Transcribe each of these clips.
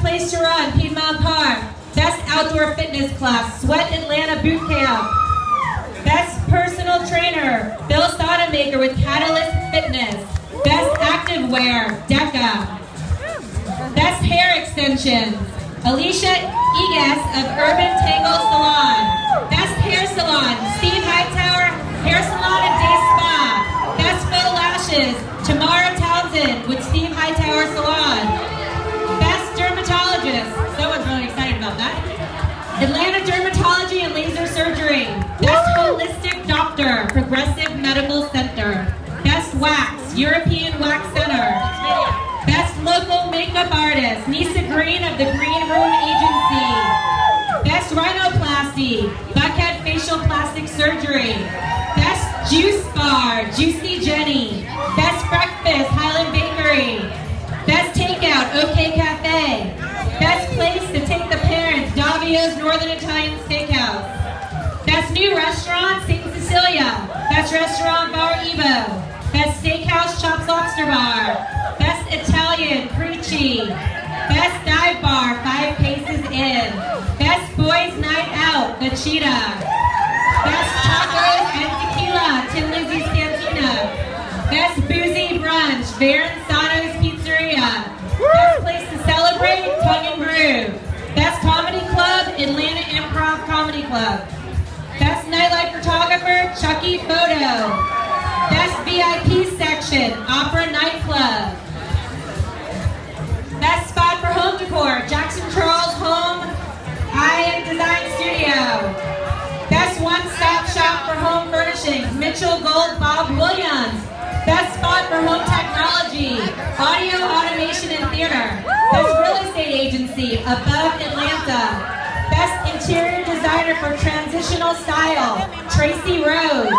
place to run, Piedmont Park. Best outdoor fitness class, Sweat Atlanta Boot Camp. Best personal trainer, Bill Sodamaker with Catalyst Fitness. Best active wear, DECA. Best hair extensions, Alicia Egas of Urban Tangle Salon. Best hair salon, Steve Hightower Hair Salon and Day Spa. Best faux lashes, Tamara Townsend with Steve Hightower Salon. Best dermatologist, someone's really excited about that. Atlanta Dermatology and Laser Surgery. Best holistic doctor, Progressive Medical Center. Best wax, European Wax Center. Best local makeup artist, Nisa Green of the Green Room Agency. Best rhinoplasty, Buckhead Facial Plastic Surgery. Best juice bar, Juicy Jenny. Best breakfast, Highland Bakery. Best takeout, OK Cafe. Best place to take the parents, Davio's Northern Italian Steakhouse. Best new restaurant, St. Cecilia. Best restaurant, Bar Evo. Best steakhouse, Chops Lobster Bar. Best Italian, Preachy. Best dive bar, 5 Paces Inn. Best boys night out, The Cheetah. Best tacos and tequila, Tin Lizzy's Cantina. Best boozy brunch, Verenzano's Pizzeria. Best place to celebrate, Tongue and Groove. Best comedy club, Atlanta Improv Comedy Club. Best nightlife photographer, Chucky Photo. Best VIP section, Opera Nightclub. Best spot for home decor, Jackson Charles Home High-End Design Studio. Best one-stop shop for home furnishings, Mitchell Gold Bob Williams. Best spot for home technology, audio, automation, and theater. Best real estate agency, Above Atlanta. Best interior designer for transitional style, Tracy Rose.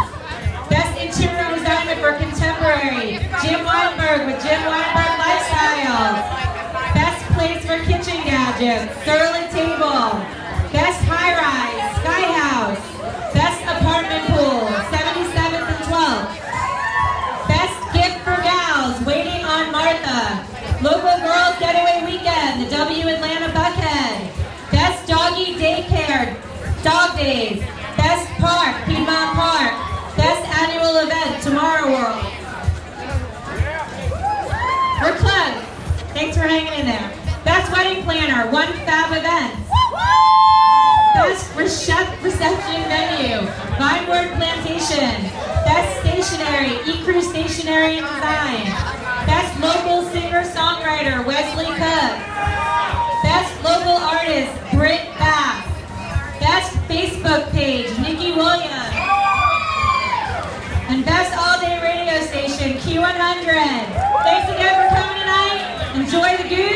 Best interior designer for contemporary, Jim Weinberg with Jim Weinberg Lifestyle. Best place for kitchen gadgets, Surly Table. Best high-rise, Sky House. Best apartment pool, 77th and 12th. Best gift for gals, Waiting on Martha. Local Girls Getaway Weekend, the W Atlanta Buckhead. Best doggy daycare, Dog Days. Best park, Piedmont Park. Best annual event, Tomorrow World. We're closed. Thanks for hanging in there. Best wedding planner, One Fab Events. Best reception venue, Vinewood Plantation. Best stationery, E-Crew Stationery and Design. Best local singer-songwriter, Wesley Cook. Best local artist, Britt Bass. Best Facebook page, Nikki Williams. And best all-day radio station, Q100. Thanks again for coming tonight. Enjoy the goose.